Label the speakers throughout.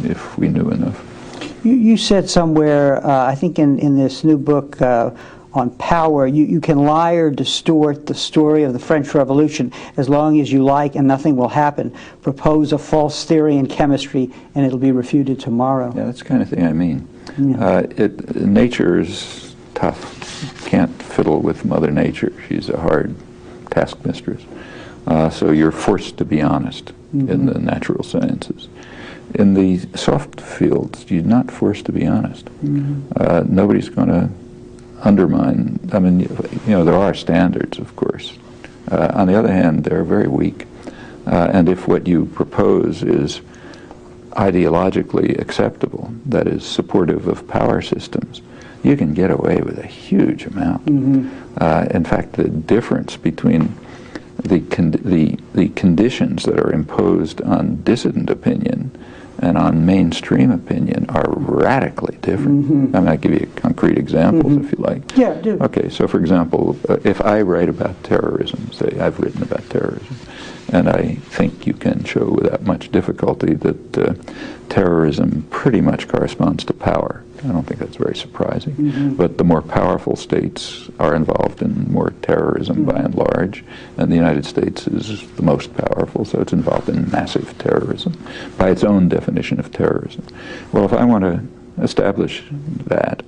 Speaker 1: if we knew enough.
Speaker 2: You said somewhere, I think in this new book on power, you can lie or distort the story of the French Revolution as long as you like and nothing will happen. Propose a false theory in chemistry and it'll be refuted tomorrow.
Speaker 1: Yeah, that's the kind of thing I mean.
Speaker 2: Yeah.
Speaker 1: Nature is tough. Can't fiddle with Mother Nature. She's a hard taskmistress. So you're forced to be honest in the natural sciences. In the soft fields, you're not forced to be honest. Nobody's going to undermine. I mean, you know, there are standards, of course. On the other hand, they're very weak. And if what you propose is ideologically acceptable, that is supportive of power systems, you can get away with a huge amount. In fact, the difference between the conditions that are imposed on dissident opinion and on mainstream opinion are radically different. I mean, I'll give you concrete examples if you like.
Speaker 2: Yeah, do.
Speaker 1: Okay, so for example, if I write about terrorism, say I've written about terrorism, and I think you can show without much difficulty that terrorism pretty much corresponds to power. I don't think that's very surprising. But the more powerful states are involved in more terrorism by and large, and the United States is the most powerful, so it's involved in massive terrorism by its own definition of terrorism. Well, if I want to establish that,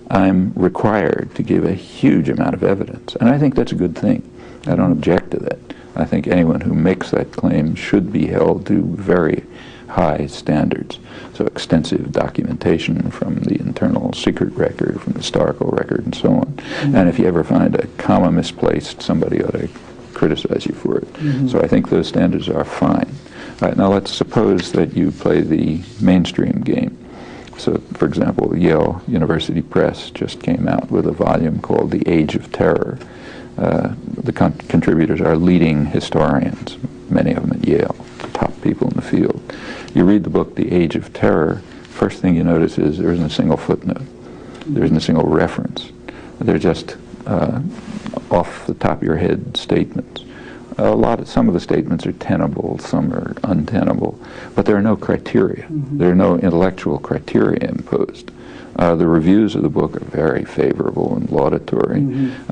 Speaker 1: I'm required to give a huge amount of evidence, and I think that's a good thing. I don't object to that. I think anyone who makes that claim should be held to very high standards. So extensive documentation from the internal secret record, from the historical record, and so on. And if you ever find a comma misplaced, somebody ought to criticize you for it. So I think those standards are fine. All right, now let's suppose that you play the mainstream game. So, for example, Yale University Press just came out with a volume called The Age of Terror. The contributors are leading historians, many of them at Yale, top people in the field. You read the book, The Age of Terror, first thing you notice is there isn't a single footnote. There isn't a single reference. They're just off the top of your head statements. Some of the statements are tenable, some are untenable, but there are no criteria. There are no intellectual criteria imposed. The reviews of the book are very favorable and laudatory,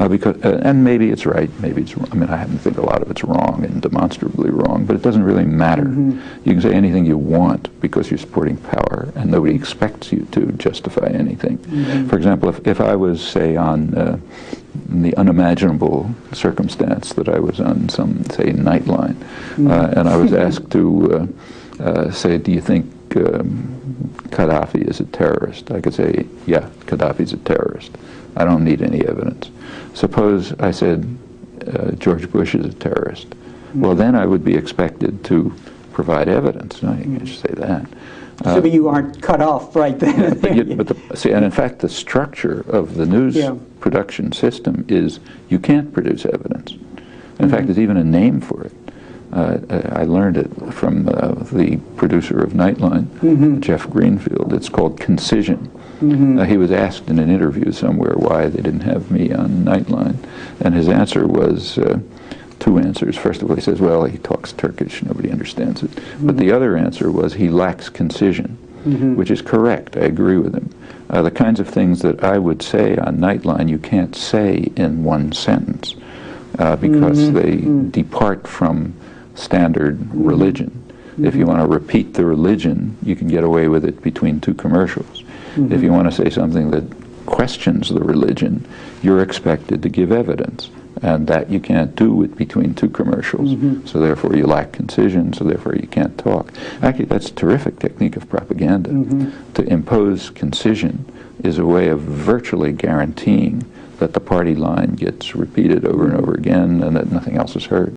Speaker 1: because, and maybe it's right, maybe it's wrong. I mean, I happen to think a lot of it's wrong and demonstrably wrong, but it doesn't really matter. You can say anything you want because you're supporting power, and nobody expects you to justify anything. For example, if I was, say, on the unimaginable circumstance that I was on some, say, Nightline, and I was asked to say, do you think Gaddafi is a terrorist? I could say, yeah, Gaddafi's a terrorist. I don't need any evidence. Suppose I said George Bush is a terrorist. Well, then I would be expected to provide evidence. No, you can't just say that.
Speaker 2: So you aren't cut off right then.
Speaker 1: See, and in fact, the structure of the news production system is you can't produce evidence. In fact, there's even a name for it. I learned it from the producer of Nightline, Jeff Greenfield. It's called concision. He was asked in an interview somewhere why they didn't have me on Nightline, and his answer was two answers. First of all, he says, well, he talks Turkish, nobody understands it. But the other answer was he lacks concision, which is correct. I agree with him. The kinds of things that I would say on Nightline you can't say in one sentence because they depart from standard religion. If you want to repeat the religion, you can get away with it between two commercials. If you want to say something that questions the religion, you're expected to give evidence, and that you can't do with between two commercials. So therefore you lack concision, so therefore you can't talk. Actually, that's a terrific technique of propaganda. To impose concision is a way of virtually guaranteeing that the party line gets repeated over and over again and that nothing else is heard.